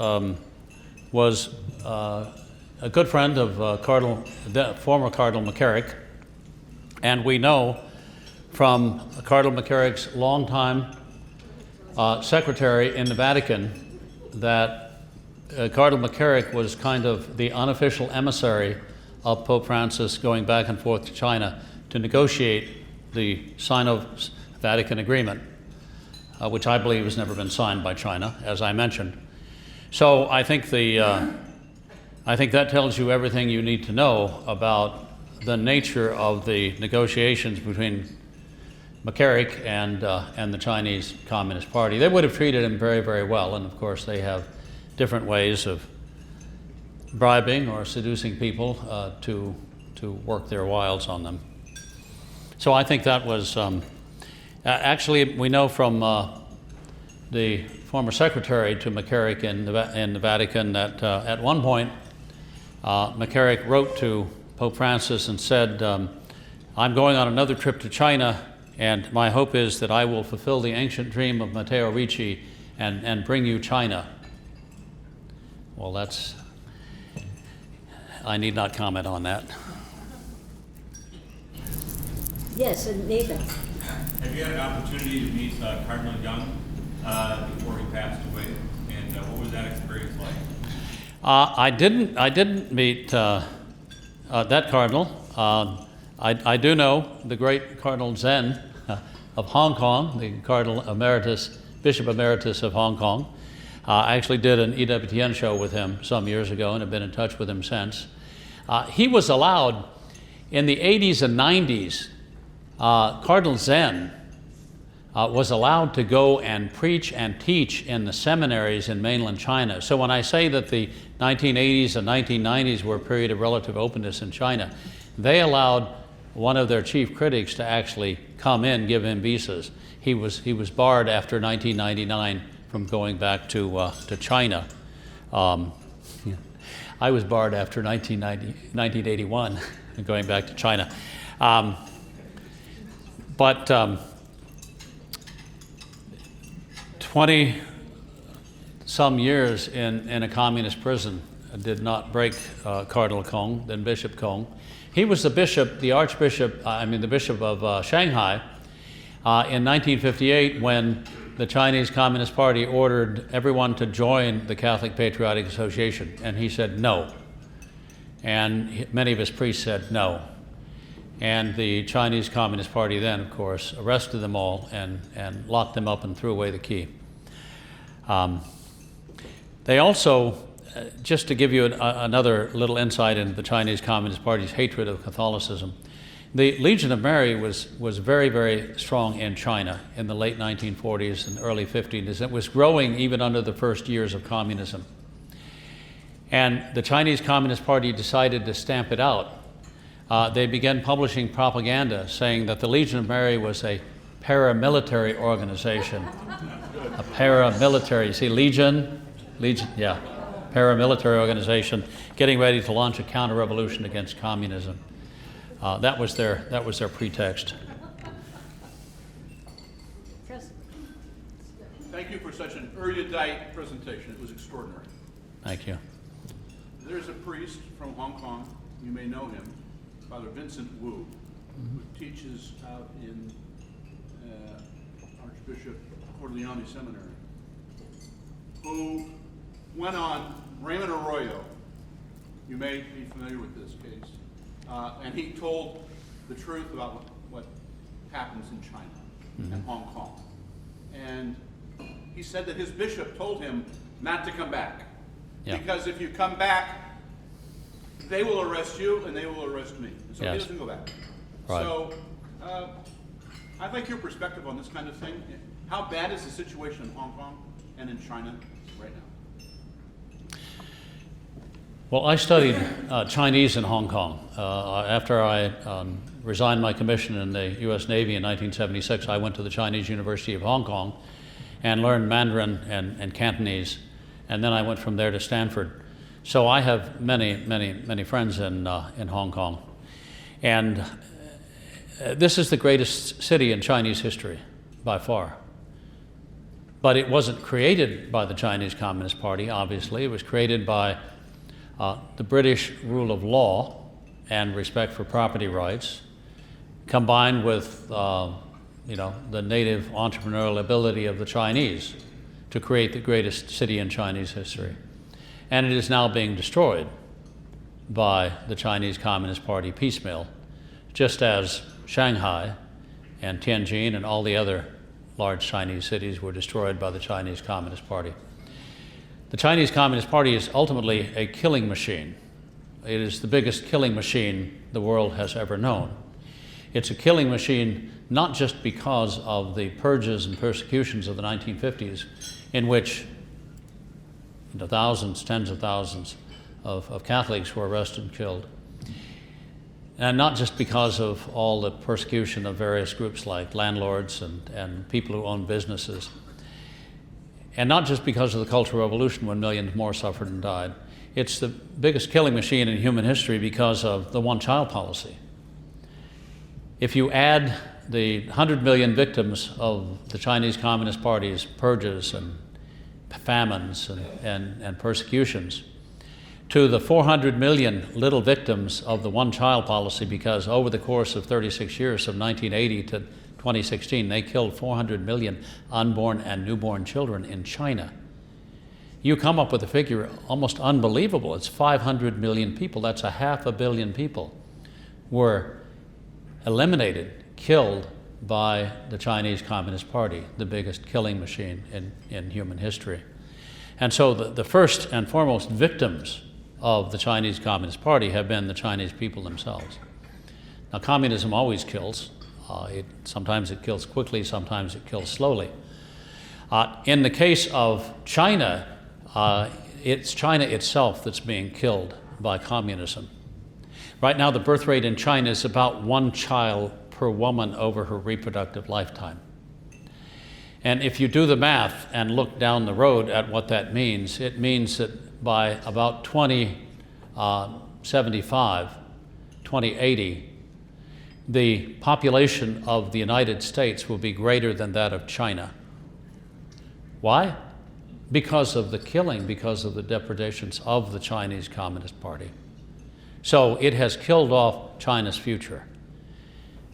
was a good friend of former Cardinal McCarrick, and we know from Cardinal McCarrick's longtime secretary in the Vatican that Cardinal McCarrick was kind of the unofficial emissary of Pope Francis going back and forth to China to negotiate the Sino-Vatican agreement, which I believe has never been signed by China, as I mentioned. So I think that tells you everything you need to know about the nature of the negotiations between McCarrick and the Chinese Communist Party. They would have treated him very, very well, and of course they have different ways of bribing or seducing people to work their wiles on them. So I think that was, actually we know from the former secretary to McCarrick in the Vatican that at one point McCarrick wrote to Pope Francis and said, I'm going on another trip to China, and my hope is that I will fulfill the ancient dream of Matteo Ricci and bring you China. Well, I need not comment on that. Yes, and Nathan. Have you had an opportunity to meet Cardinal Young before he passed away? And what was was that experience like? I didn't meet that cardinal. I do know the great Cardinal Zen of Hong Kong, the Cardinal Emeritus, Bishop Emeritus of Hong Kong. I actually did an EWTN show with him some years ago and have been in touch with him since. He was allowed in the 80s and 90s. Cardinal Zen was allowed to go and preach and teach in the seminaries in mainland China. So when I say that the 1980s and 1990s were a period of relative openness in China, they allowed one of their chief critics to actually come in, give him visas. He was barred after 1999 from going back to China. I was barred after 1981 going back to China. But 20 some years in a communist prison did not break Cardinal Kong, then Bishop Kong. He was the bishop of Shanghai in 1958 when the Chinese Communist Party ordered everyone to join the Catholic Patriotic Association, and he said no. And many of his priests said no. And the Chinese Communist Party then, of course, arrested them all and locked them up and threw away the key. They also, just to give you another little insight into the Chinese Communist Party's hatred of Catholicism, the Legion of Mary was very, very strong in China in the late 1940s and early 50s. It was growing even under the first years of communism. And the Chinese Communist Party decided to stamp it out. They began publishing propaganda saying that the Legion of Mary was a paramilitary organization. A paramilitary, you see, Legion, yeah, paramilitary organization getting ready to launch a counter-revolution against communism. That was their pretext. Thank you for such an erudite presentation. It was extraordinary. Thank you. There's a priest from Hong Kong, you may know him, Father Vincent Wu, who teaches out in Archbishop Corleone Seminary, who went on Raymond Arroyo. You may be familiar with this case. And he told the truth about what happens in China and Hong Kong. And he said that his bishop told him not to come back. Yeah. Because if you come back, they will arrest you and they will arrest me. And so he doesn't go back. Right. So I'd like your perspective on this kind of thing. How bad is the situation in Hong Kong and in China right now? Well, I studied Chinese in Hong Kong. After I resigned my commission in the U.S. Navy in 1976, I went to the Chinese University of Hong Kong and learned Mandarin and Cantonese, and then I went from there to Stanford. So I have many friends in Hong Kong. And this is the greatest city in Chinese history, by far. But it wasn't created by the Chinese Communist Party, obviously. It was created by the British rule of law and respect for property rights, combined with the native entrepreneurial ability of the Chinese to create the greatest city in Chinese history. And it is now being destroyed by the Chinese Communist Party piecemeal, just as Shanghai and Tianjin and all the other large Chinese cities were destroyed by the Chinese Communist Party. The Chinese Communist Party is ultimately a killing machine. It is the biggest killing machine the world has ever known. It's a killing machine not just because of the purges and persecutions of the 1950s, in which thousands, tens of thousands of Catholics were arrested and killed, and not just because of all the persecution of various groups like landlords and people who own businesses, and not just because of the Cultural Revolution when millions more suffered and died. It's the biggest killing machine in human history because of the one-child policy. If you add the 100 million victims of the Chinese Communist Party's purges and famines and persecutions to the 400 million little victims of the one-child policy, because over the course of 36 years, from 1980 to 2016, they killed 400 million unborn and newborn children in China. you come up with a figure almost unbelievable. It's 500 million people. That's 500 million people were eliminated, killed by the Chinese Communist Party, the biggest killing machine in human history. And so the first and foremost victims of the Chinese Communist Party have been the Chinese people themselves. Now, communism always kills. Sometimes it kills quickly, sometimes it kills slowly. In the case of China, it's China itself that's being killed by communism. Right now, the birth rate in China is about 1 child per woman over her reproductive lifetime. And if you do the math and look down the road at what that means, it means that by about 2075, 2080, the population of the United States will be greater than that of China. Why? Because of the killing, because of the depredations of the Chinese Communist Party. So it has killed off China's future.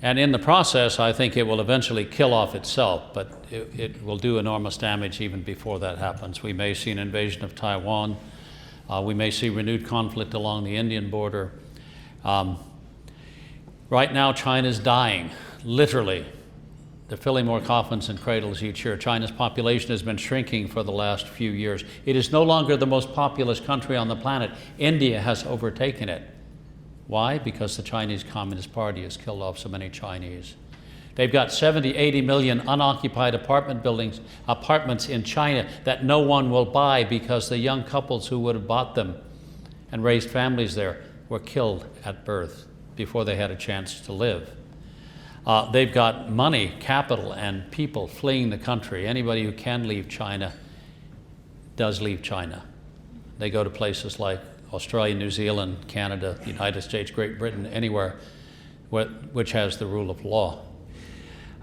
And in the process, I think it will eventually kill off itself, but it will do enormous damage even before that happens. We may see an invasion of Taiwan. We may see renewed conflict along the Indian border. Right now, China's dying, literally. They're filling more coffins than cradles each year. China's population has been shrinking for the last few years. It is no longer the most populous country on the planet. India has overtaken it. Why? Because the Chinese Communist Party has killed off so many Chinese. They've got 70, 80 million unoccupied apartments in China that no one will buy because the young couples who would have bought them and raised families there were killed at birth before they had a chance to live. They've got money, capital, and people fleeing the country. Anybody who can leave China does leave China. They go to places like Australia, New Zealand, Canada, the United States, Great Britain, anywhere which has the rule of law.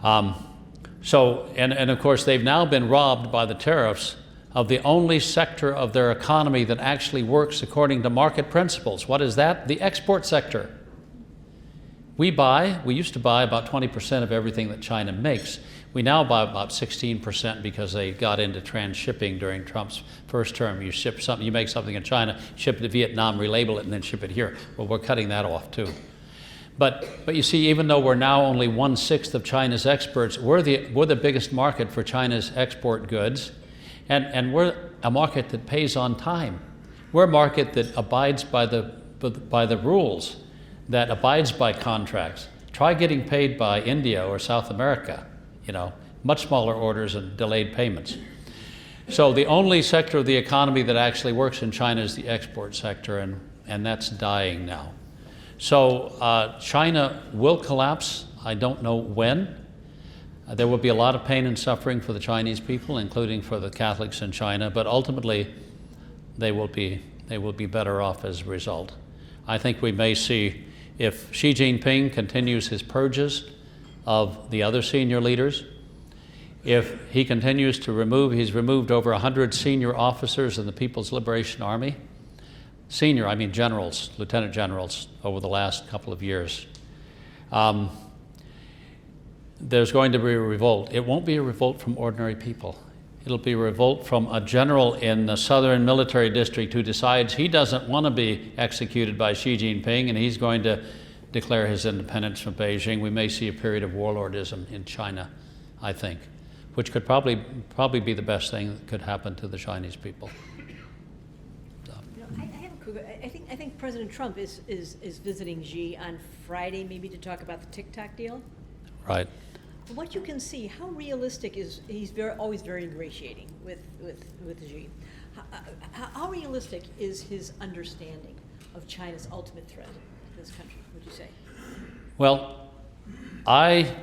And of course, they've now been robbed by the tariffs of the only sector of their economy that actually works according to market principles. What is that? The export sector. We used to buy about 20% of everything that China makes. We now buy about 16% because they got into transshipping during Trump's first term. You ship something, you make something in China, ship it to Vietnam, relabel it, and then ship it here. Well, we're cutting that off too. But you see, even though we're now only 1/6 of China's exports, we're the biggest market for China's export goods, and we're a market that pays on time. We're a market that abides by the rules, that abides by contracts. Try getting paid by India or South America, much smaller orders and delayed payments. So the only sector of the economy that actually works in China is the export sector, and that's dying now. So China will collapse. I don't know when. There will be a lot of pain and suffering for the Chinese people, including for the Catholics in China, but ultimately they will be better off as a result. I think we may see, if Xi Jinping continues his purges of the other senior leaders, if he continues to he's removed over 100 senior officers in the People's Liberation Army. Senior, I mean generals, lieutenant generals, over the last couple of years. There's going to be a revolt. It won't be a revolt from ordinary people. It'll be a revolt from a general in the southern military district who decides he doesn't want to be executed by Xi Jinping, and he's going to declare his independence from Beijing. We may see a period of warlordism in China, I think, which could probably be the best thing that could happen to the Chinese people. I think President Trump is visiting Xi on Friday, maybe to talk about the TikTok deal. Right. From what you can see, how realistic is he's always very ingratiating with Xi. How realistic is his understanding of China's ultimate threat to this country, would you say? Well, I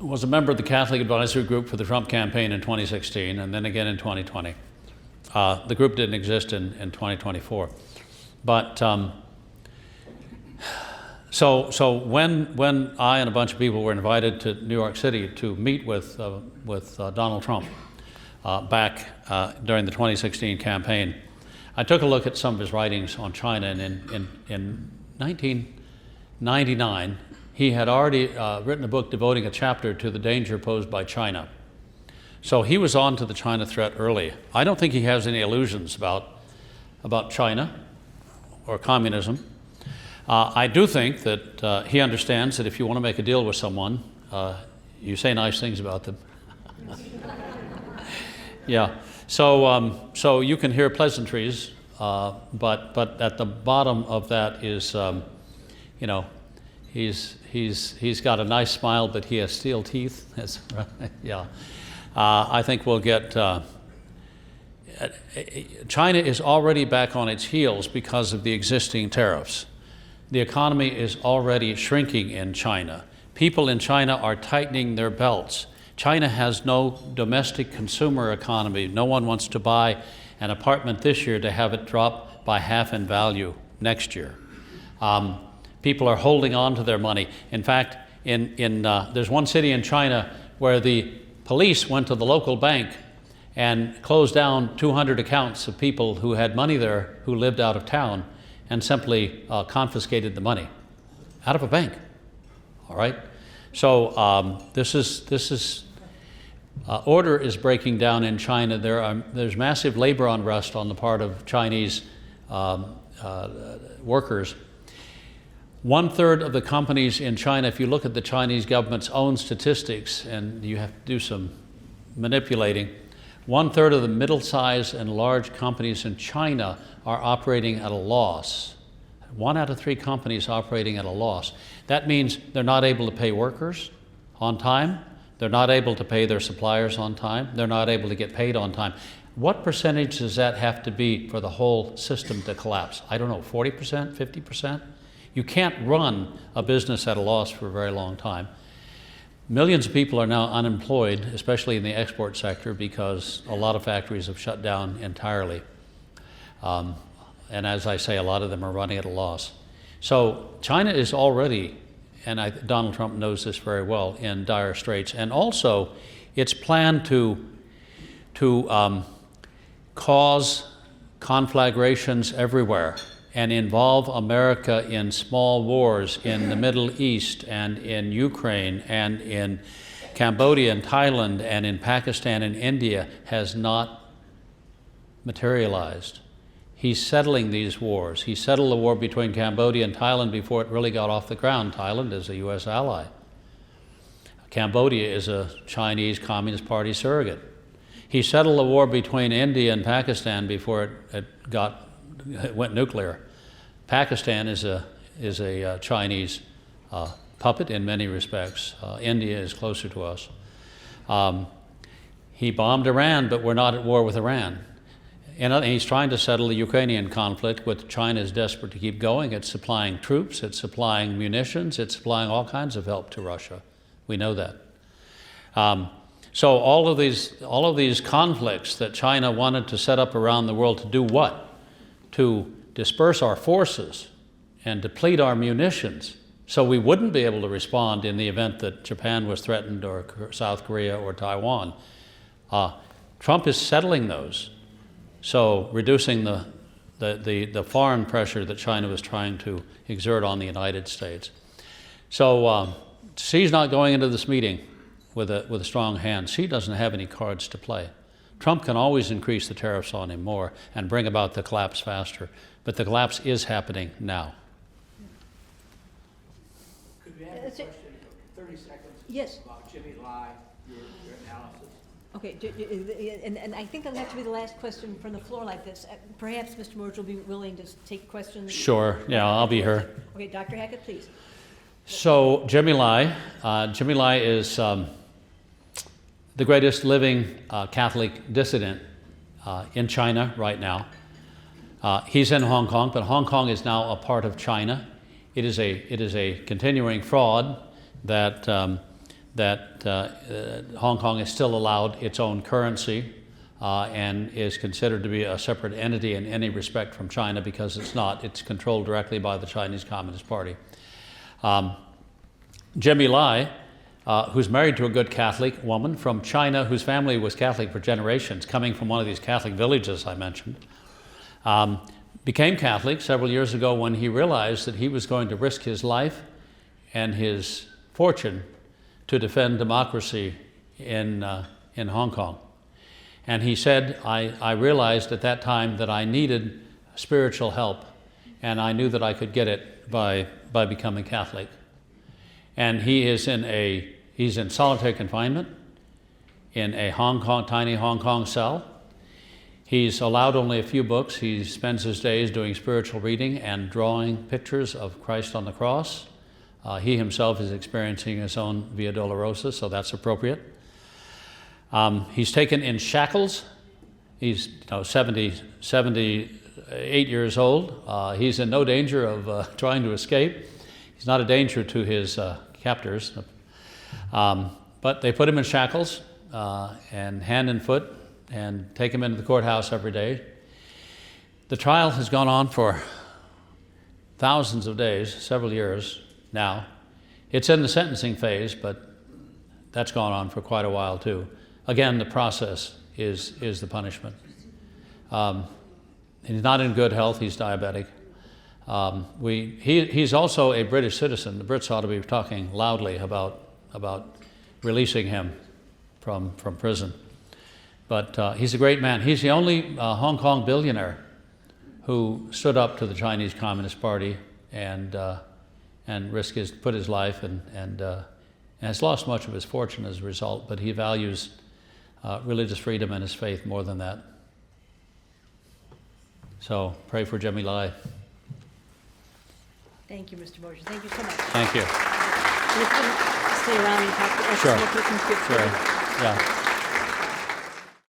was a member of the Catholic Advisory Group for the Trump campaign in 2016 and then again in 2020. The group didn't exist in 2024. But so when I and a bunch of people were invited to New York City to meet with Donald Trump back during the 2016 campaign, I took a look at some of his writings on China, and in 1999, he had already written a book devoting a chapter to the danger posed by China. So he was on to the China threat early. I don't think he has any illusions about China or communism. I do think that he understands that if you want to make a deal with someone, you say nice things about them. Yeah. So you can hear pleasantries, but at the bottom of that is, he's got a nice smile, but he has steel teeth. That's right. Yeah. I think we'll get. China is already back on its heels because of the existing tariffs. The economy is already shrinking in China. People in China are tightening their belts. China has no domestic consumer economy. No one wants to buy an apartment this year to have it drop by half in value next year. People are holding on to their money. In fact, there's one city in China where the police went to the local bank and closed down 200 accounts of people who had money there who lived out of town and simply confiscated the money out of a bank. All right? So order is breaking down in China. There's massive labor unrest on the part of Chinese workers. 1/3 of the companies in China, if you look at the Chinese government's own statistics, and you have to do some manipulating, 1/3 of the middle-sized and large companies in China are operating at a loss. 1 out of 3 companies operating at a loss. That means they're not able to pay workers on time. They're not able to pay their suppliers on time. They're not able to get paid on time. What percentage does that have to be for the whole system to collapse? I don't know, 40%, 50%? You can't run a business at a loss for a very long time. Millions of people are now unemployed, especially in the export sector, because a lot of factories have shut down entirely. And as I say, a lot of them are running at a loss. So China is already, and Donald Trump knows this very well, in dire straits. And also, it's planned to cause conflagrations everywhere and involve America in small wars in the Middle East and in Ukraine and in Cambodia and Thailand and in Pakistan and India has not materialized. He's settling these wars. He settled the war between Cambodia and Thailand before it really got off the ground. Thailand is a U.S. ally. Cambodia is a Chinese Communist Party surrogate. He settled the war between India and Pakistan before it went nuclear. Pakistan is a Chinese puppet in many respects. India is closer to us. He bombed Iran, but we're not at war with Iran. And he's trying to settle the Ukrainian conflict, which China is desperate to keep going. It's supplying troops, it's supplying munitions, it's supplying all kinds of help to Russia. We know that. So all of these conflicts that China wanted to set up around the world to do what? To disperse our forces and deplete our munitions so we wouldn't be able to respond in the event that Japan was threatened or South Korea or Taiwan. Trump is settling those, so reducing the foreign pressure that China was trying to exert on the United States. So Xi's not going into this meeting with a strong hand. Xi doesn't have any cards to play. Trump can always increase the tariffs on him more and bring about the collapse faster, but the collapse is happening now. Could we have a question for 30 seconds? Yes. About Jimmy Lai, your analysis? Okay, and I think that'll have to be the last question from the floor like this. Perhaps Mr. Mosher will be willing to take questions. Sure, yeah, I'll be here. Okay, Dr. Hackett, please. So Jimmy Lai is the greatest living Catholic dissident in China right now. He's in Hong Kong, but Hong Kong is now a part of China. It is a continuing fraud that Hong Kong is still allowed its own currency and is considered to be a separate entity in any respect from China, because it's not. It's controlled directly by the Chinese Communist Party. Jimmy Lai, who's married to a good Catholic woman from China, whose family was Catholic for generations, coming from one of these Catholic villages I mentioned, became Catholic several years ago when he realized that he was going to risk his life and his fortune to defend democracy in in Hong Kong. And he said, I realized at that time that I needed spiritual help, and I knew that I could get it by becoming Catholic. And he's in solitary confinement in a tiny Hong Kong cell. He's allowed only a few books. He spends his days doing spiritual reading and drawing pictures of Christ on the cross. He himself is experiencing his own Via Dolorosa, so that's appropriate. He's taken in shackles. He's 78 years old. He's in no danger of trying to escape. He's not a danger to his captors. But they put him in shackles and hand and foot and take him into the courthouse every day. The trial has gone on for thousands of days, several years now. It's in the sentencing phase, but that's gone on for quite a while too. Again, the process is the punishment. He's not in good health. He's diabetic. He's also a British citizen. The Brits ought to be talking loudly about releasing him from prison. But he's a great man. He's the only Hong Kong billionaire who stood up to the Chinese Communist Party and put his life and has lost much of his fortune as a result. But he values religious freedom and his faith more than that. So pray for Jimmy Lai. Thank you, Mr. Mosher. Thank you so much. Thank you. And if you can stay around and talk to us, Sure. more questions, feel free. Sure. Yeah.